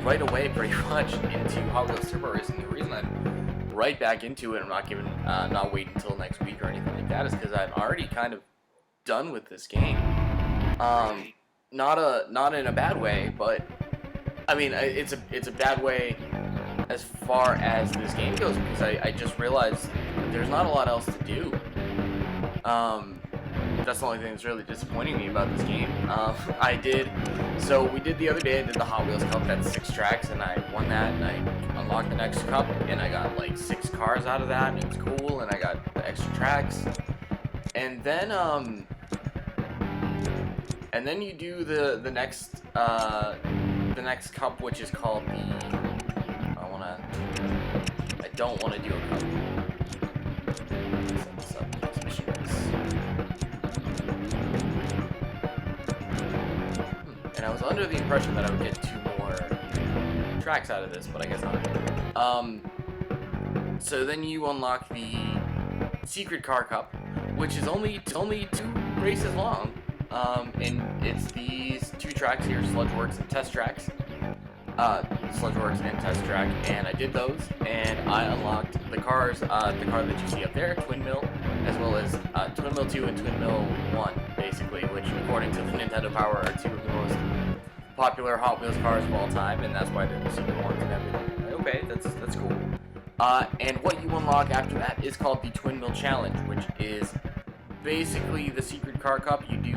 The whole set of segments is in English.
right away pretty much into Hot Wheels Turbo Racing. The reason I'm right back into it, I'm not waiting until next week or anything like that, is because I'm already kind of done with this game. Not in a bad way, but I mean it's a bad way as far as this game goes, because I just realized that there's not a lot else to do. That's the only thing that's really disappointing me about this game. So we did the other day, I did the Hot Wheels Cup, that's 6 tracks, and I won that, and I unlocked the next cup, and I got like 6 cars out of that, and it was cool, and I got the extra tracks. And then you do the next cup, which is called I don't wanna do a cup. Set this up, next mission is. And I was under the impression that I would get 2 more tracks out of this, but I guess not. So then you unlock the Secret Car Cup, which is only 2 races long. And it's these 2 tracks here, Sludgeworks and Test Tracks. Sludgeworks and Test Track, and I did those, and I unlocked the cars, the car that you see up there, Twin Mill, as well as Twin Mill 2 and Twin Mill 1, basically, which, according to the Nintendo Power, are 2 of the most popular Hot Wheels cars of all time, and that's why they're the secret ones and everything. Okay, that's cool. And what you unlock after that is called the Twin Mill Challenge, which is basically the Secret Car Cup. You do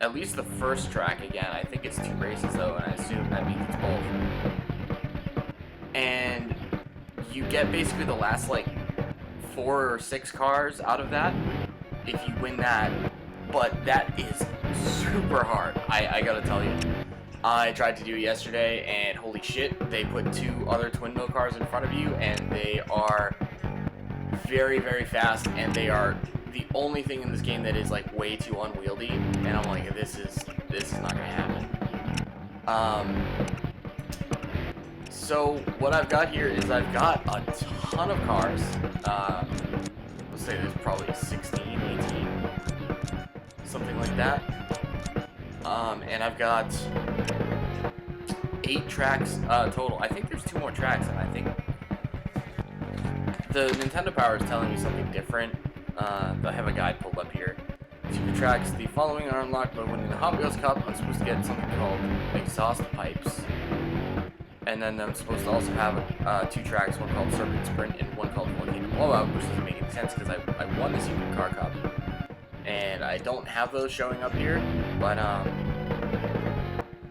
at least the first track again. I think it's 2 races though, and I assume that means it's both. And you get basically the last like 4 or 6 cars out of that if you win that. But that is super hard. I gotta tell you. I tried to do it yesterday, and holy shit, they put 2 other Twin Mill cars in front of you, and they are very, very fast, and they are the only thing in this game that is like way too unwieldy, and I'm like, this is not gonna happen. So what I've got here is I've got a ton of cars. Let's say there's probably 16, 18, something like that. And I've got 8 tracks total. I think there's 2 more tracks, and I think the Nintendo Power is telling me something different. I have a guide pulled up here. Secret tracks. The following are unlocked by winning the Hot Wheels Cup. I'm supposed to get something called exhaust pipes. And then I'm supposed to also have 2 tracks, one called Circuit Sprint and one called Volcano Blowout, which doesn't make any sense because I won the Secret Car Cup. And I don't have those showing up here, but at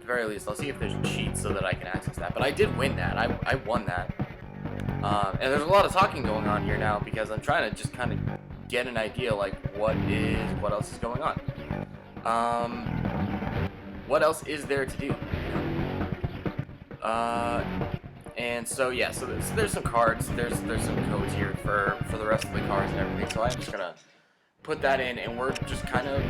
the very least, I'll see if there's cheats so that I can access that. But I did win that. I won that. And there's a lot of talking going on here now because I'm trying to just kind of get an idea like what else is going on. What else is there to do? And so yeah, so there's some cards, there's some codes here for the rest of the cars and everything. So I'm just gonna put that in, and we're just kind of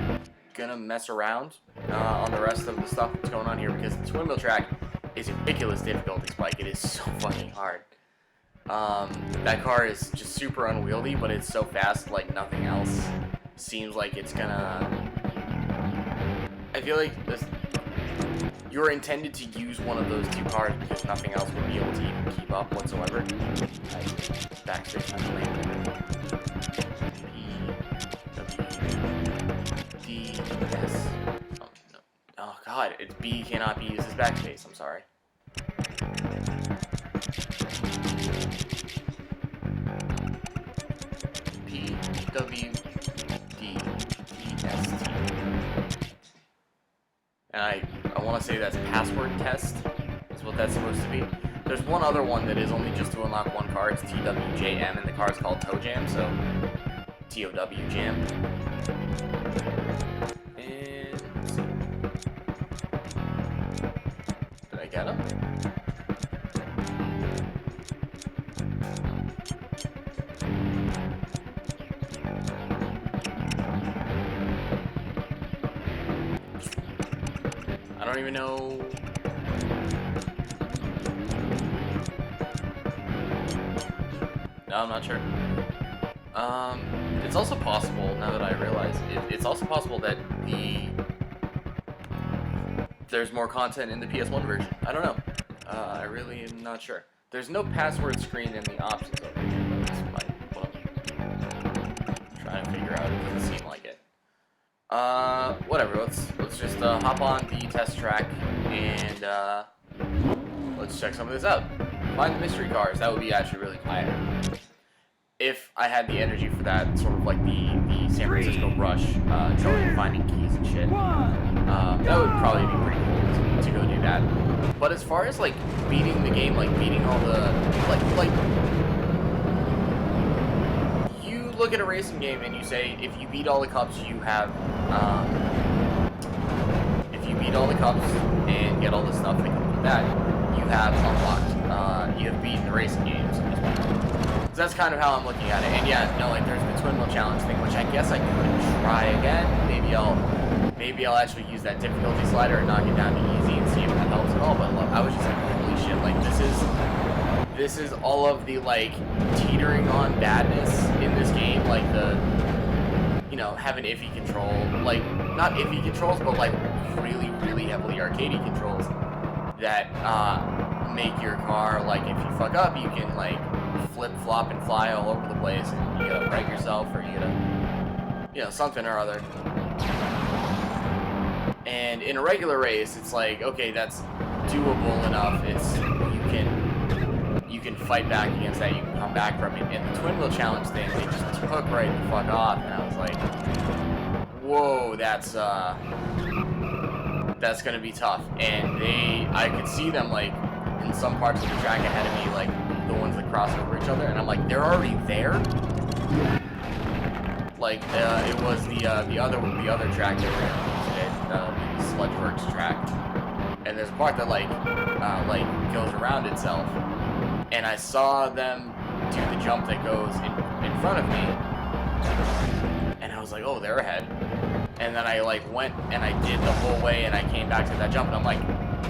gonna mess around on the rest of the stuff that's going on here, because the Twin Mill track is a ridiculous difficulty spike. It is so fucking hard. That car is just super unwieldy, but it's so fast, like nothing else seems like it's gonna... I feel like you're intended to use one of those 2 cars because nothing else would be able to even keep up whatsoever. Backspace my lane. P, W, D, S. Oh, no. Oh god, it's B cannot be used as backspace, I'm sorry. P, W, D, E, S, T. And I want to say that's password test, is what that's supposed to be. There's one other one that is only just to unlock 1 car. It's TWJM, and the car is called Toe Jam, so TOW Jam. And let's see. Did I get him? I don't even know. No, I'm not sure. It's also possible, now that I realize, it's also possible that there's more content in the PS1 version. I don't know. I really am not sure. There's no password screen in the options over here. That's what I'm trying to figure out. It doesn't seem like it. Whatever. Let's just hop on the test track and let's check some of this out. Find the mystery cars. That would be actually really fire. If I had the energy for that, sort of like the San Francisco Rush, going and finding keys and shit. That would probably be pretty cool to go do that. But as far as like beating the game, like beating all the like you look at a racing game and you say if you beat all the cups you have if you beat all the cups and get all the stuff that comes with that, you have unlocked you have beaten the racing games. So that's kind of how I'm looking at it. And yeah, no, like there's the twin wheel challenge thing, which I guess I could try again. Maybe I'll actually use that difficulty slider and knock it down to easy and see if that helps at all. But look, I was just like, holy shit, like this is all of the like teetering on badness in this game, like the having iffy control, like not iffy controls, but like really, really heavily arcadey controls that make your car, like if you fuck up you can like flip flop and fly all over the place and you gotta wreck yourself or you gotta something or other. And in a regular race it's like, okay, that's doable enough. It's you can fight back against that, you can come back from it. And the twin wheel challenge thing, they just took right the fuck off and I was like, whoa, that's gonna be tough. And I could see them like in some parts of the track ahead of me, like the ones that cross over each other, and I'm like, they're already there. Like it was the other track that we're gonna do today, the Sludgeworks track, and there's a part that like goes around itself, and I saw them do the jump that goes in front of me, and I was like, oh, they're ahead. And then I like went and I did the whole way, and I came back to that jump, and I'm like,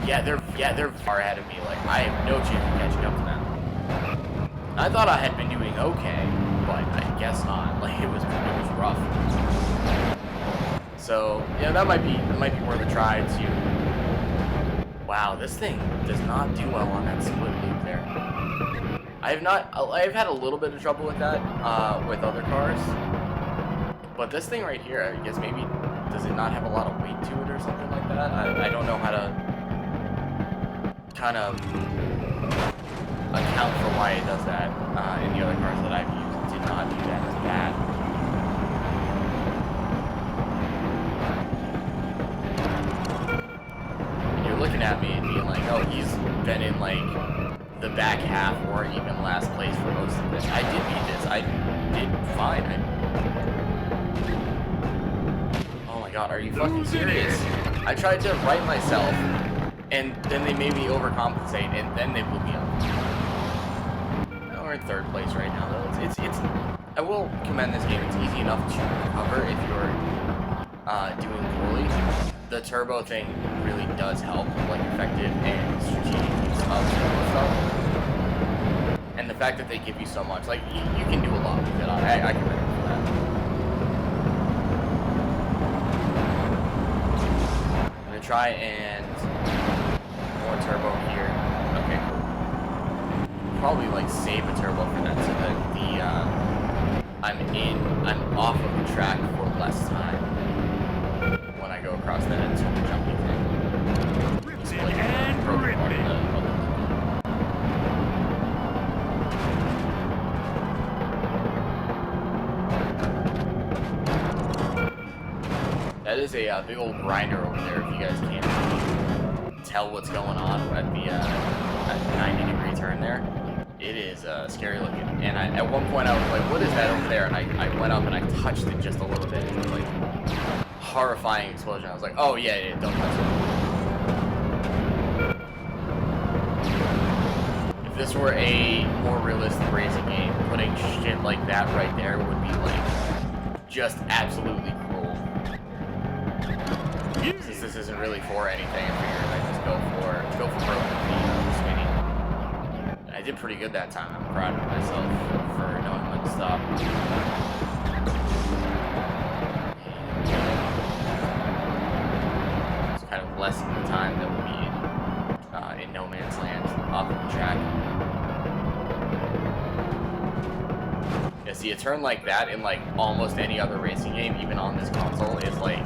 yeah, they're far ahead of me. Like I have no chance of catching up to them. I thought I had been doing okay, but I guess not. Like it was rough. So yeah, that might be worth a try too. Wow, this thing does not do well on that split loop there. I've had a little bit of trouble with that with other cars, but this thing right here, I guess maybe does it not have a lot of weight to it or something like that? I don't know how to kind of account for why it does that. In the other cars that I've used, it did not do that as bad. And you're looking at me and being like, oh, he's been in like the back half or even last place for most of this. I did beat this. I did fine. Oh my god, are you fucking serious? I tried to right myself, and then they made me overcompensate, and then they blew me up. We're in third place right now, though. It's I will commend this game. It's easy enough to recover if you're doing poorly. The turbo thing really does help, like effective and strategic use of turbo stuff. And the fact that they give you so much, like you can do a lot with it. I commend it for that. I'm gonna try and more turbo here. Okay, cool. Probably like save a turbo for that so that I'm off of the track for less time when I go across that sort of jumpy thing. So like that is a big old grinder over there if you guys can't really tell what's going on at the at 90-degree turn there. It is scary looking, and at one point I was like, what is that over there? And I went up and I touched it just a little bit, and it was like horrifying explosion. I was like, oh yeah, don't touch it. If this were a more realistic racing game, putting shit like that right there would be like just absolutely cruel. Since this isn't really for anything, I figured I'd just go for broken the spinning. I did pretty good that time. I'm proud of myself for knowing when to stop. It's kind of lessen the time that we'll be in No Man's Land. off of the track. Yeah, see, a turn like that in like almost any other racing game, even on this console, is like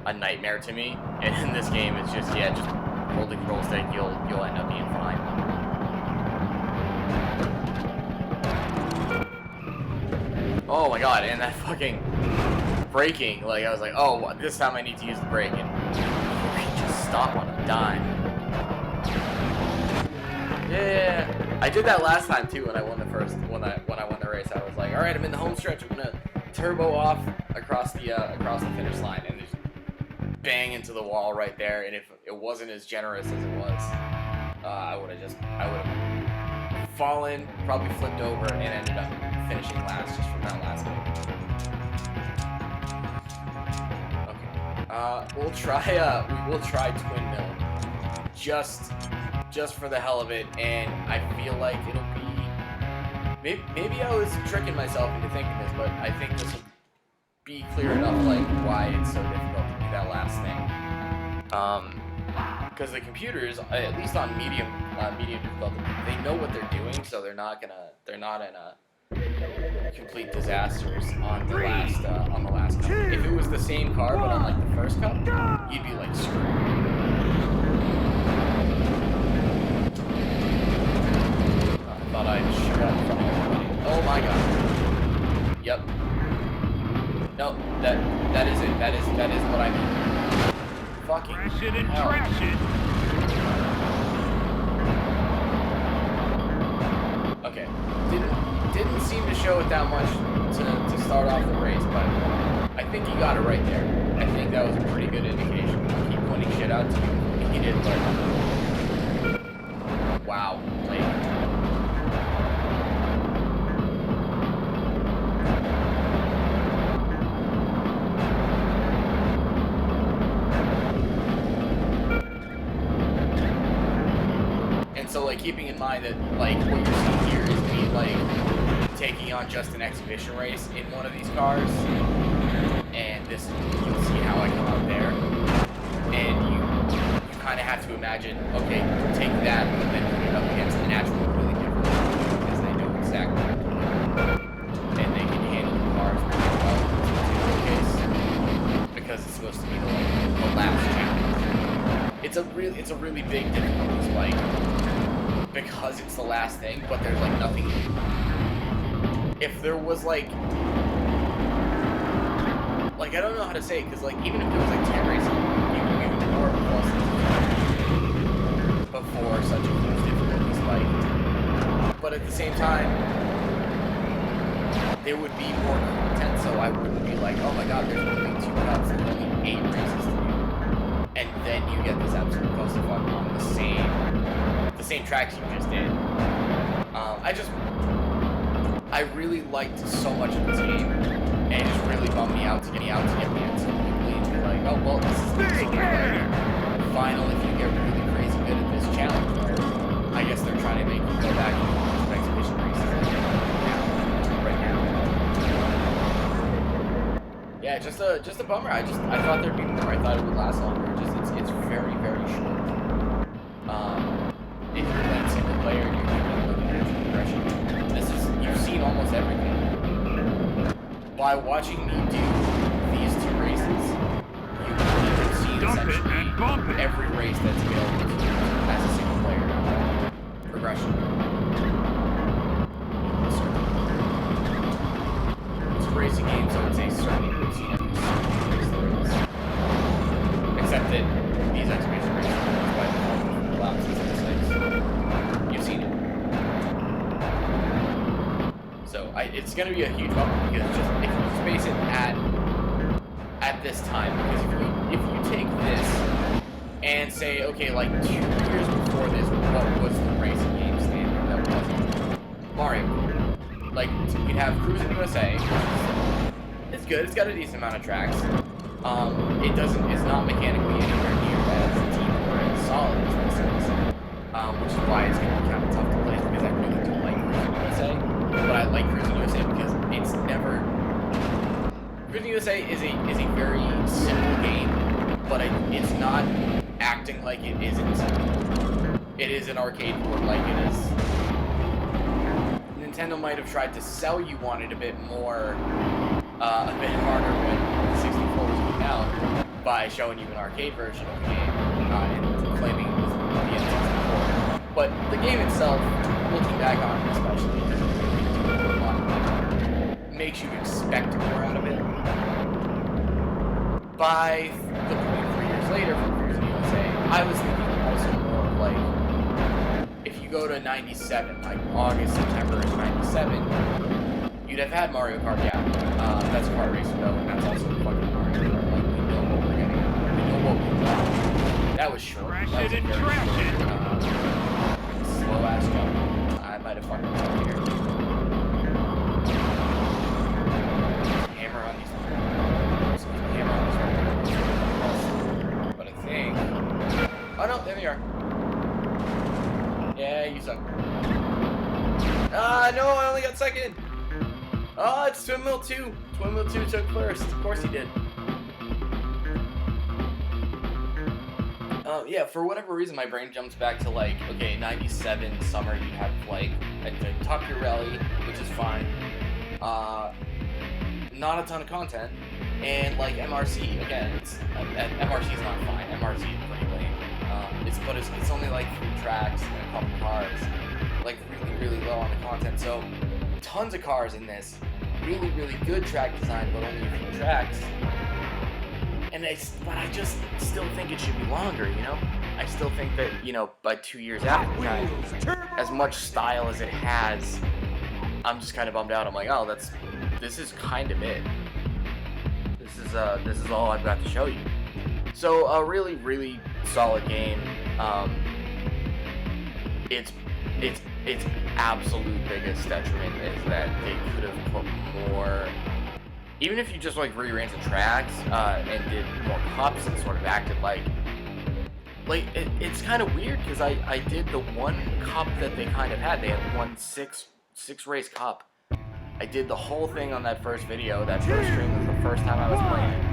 a nightmare to me. And in this game, it's just, yeah, just hold the control stick, you'll end up being fine. Oh my god, and that fucking braking, like, I was like, oh, this time I need to use the brake, and just stop on a dime. Yeah, I did that last time too when I won the race. I was like, all right, I'm in the home stretch. I'm gonna turbo off across the finish line, and just bang into the wall right there. And if it wasn't as generous as it was, I would have fallen, probably flipped over, and ended up finishing last just from that last move. Okay, we will try twin mill, just for the hell of it, and I feel like it'll be, maybe I was tricking myself into thinking this, but I think this will be clear enough, like, why it's so difficult to do that last thing. Because the computers, at least on medium difficulty, they know what they're doing, so they're not in complete disasters on the last cup. If it was the same car, but on like the first cup, you'd be like screwed. Thought I'd shoot out in front of everybody. Oh my god. Yep. No, that is it. That is what I mean. Fucking hell. Okay. Didn't seem to show it that much to start off the race, but I think he got it right there. I think that was a pretty good indication. Keep pointing shit out to you. He did, but wow. Like, so, like, keeping in mind that, like, what you're seeing here is me, like, taking on just an exhibition race in one of these cars, and this, you'll see how I come out there, and you kind of have to imagine, okay, take that, and then put it up against the natural really different, because they know exactly what they're doing, and they can handle the cars pretty well in this case, because it's supposed to be the last challenge. It's a really big difficulty spike, because it's the last thing, but there's like nothing. If there was like I don't know how to say it, because like even if there was like 10 races, even more before such a huge difficulty spike. But at the same time, there would be more content, so I wouldn't be like, oh my god, there's only 2 cuts and only 8 races to do. And then you get this absolute clusterfuck on the same tracks you just did. I really liked so much of this game, and it just really bummed me out to get me out so quickly and be like, oh well, this is sort of like final if you get really crazy good at this challenge. Where I guess they're trying to make you go back and do exhibition races right now. Yeah, just a bummer. I thought there'd be more. I thought it would last longer. It's very, very short. If you're playing single player and you're looking at your progression, you've seen almost everything. By watching me do these 2 races, you've seen essentially every race that's available to you as a single player progression. It's a racing game, so it's a certainly you've seen every race there is. Except that these exhibition races are by default laps and mistakes. You've seen it. So it's going to be a huge bummer, because if you space it at this time, because if you take this and say, okay, like 2 years before this, what was the racing game standard that wasn't Mario? Like, you'd have Cruis'n USA, it's good, it's got a decent amount of tracks. It's not mechanically anywhere near as deep or as solid as this is, which is why it's going to be kind of tough to play, because I really don't like Cruis'n USA. But I like Cruis'n USA because it's never... Cruis'n USA is a very simple game, but it's not acting like it isn't. it is an arcade port. Like, it is... Nintendo might have tried to sell you on it a bit more, a bit harder when the 64 was coming out, by showing you an arcade version of the game, and claiming it was the N64. But the game itself, looking back on it especially, doesn't really do a lot. Makes you expect more out of it. By the point 3 years later, from Cruise in USA, I was thinking also more of like, if you go to 97, like August, September of 97, you'd have had Mario Kart, yeah. That's Kart Racer though, and that's also fucking Mario Kart. Like, we know what we're getting. We know what we want. That was short. That was a very short, slow-ass jump. I might have fucking jumped here. Hammer on these. Hammer on these. But I think... Oh no, there they are. Yeah, you suck. Ah, no, I only got second. Oh, it's Twin Mill 2. Twin Mill 2 took first. Of course he did. Yeah, for whatever reason, my brain jumps back to, like, okay, 97 summer, you have, like, a Top Gear Rally, which is fine. Not a ton of content. And, like, MRC, again, MRC is not fine. MRC is pretty lame. But it's only, like, 3 tracks and a couple cars. Like, really, really low on the content. So, tons of cars in this. Really, really good track design, but only a few tracks. But I just still think it should be longer, you know? I still think that, you know, by 2 years after that, as much style as it has, I'm just kind of bummed out. I'm like, oh, this is kind of it. This is all I've got to show you. So, a really, really solid game. Its absolute biggest detriment is that they could have put more. Even if you just like rearranged the tracks and did more cups and sort of acted like it's kind of weird because I did the one cup that they kind of had. They had one six race cup. I did the whole thing on that first video. That first stream was the first time I was playing.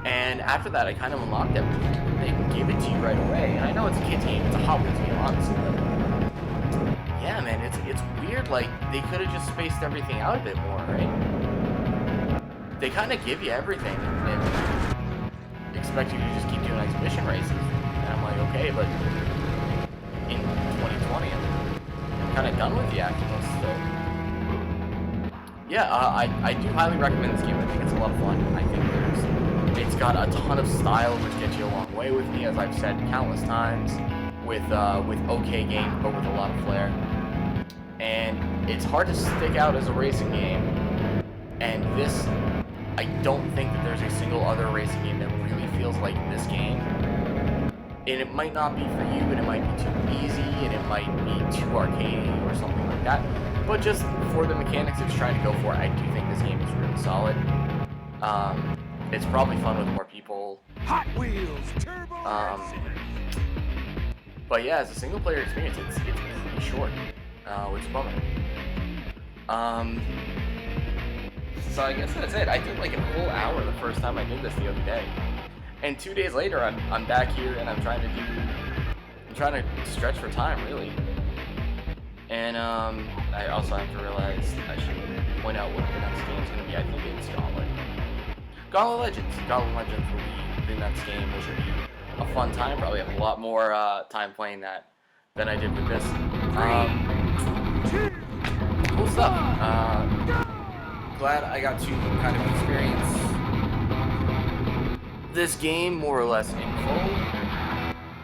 And after that, I kind of unlocked everything. They give it to you right away. And I know it's a kid's game. It's a Hot Wheels game, honestly. But yeah, man, it's weird. Like, they could have just spaced everything out a bit more, right? They kind of give you everything and expect you to just keep doing exhibition races. And I'm like, okay, but in 2020, I'm kind of done with the actions. So, yeah, I do highly recommend this game. I think it's a lot of fun. I think it's got a ton of style, which gets you a long way with me, as I've said countless times, with okay games, but with a lot of flair. And it's hard to stick out as a racing game. And this, I don't think that there's a single other racing game that really feels like this game. And it might not be for you, and it might be too easy, and it might be too arcadey or something like that. But just for the mechanics it's trying to go for, I do think this game is really solid. It's probably fun with more people. Hot Wheels Turbo. But yeah, as a single player experience, it's pretty short, which is a bummer. So I guess that's it. I did like a full hour the first time I did this the other day. And 2 days later, I'm back here and I'm trying to stretch for time, really. And I also have to realize I should point out what the next game is going to be. I think it's Gauntlet. Gauntlet Legends. Gauntlet Legends will be the next game, which will be a fun time. Probably have a lot more time playing that than I did with this. Cool stuff. Glad I got to kind of experience this game more or less in full.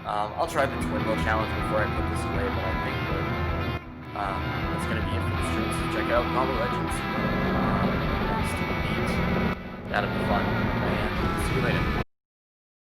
I'll try the Twin Mill Challenge before I put this away, but I think that that's going to be it for the stream. So check out Gauntlet Legends next week. That'll be fun. And see you later.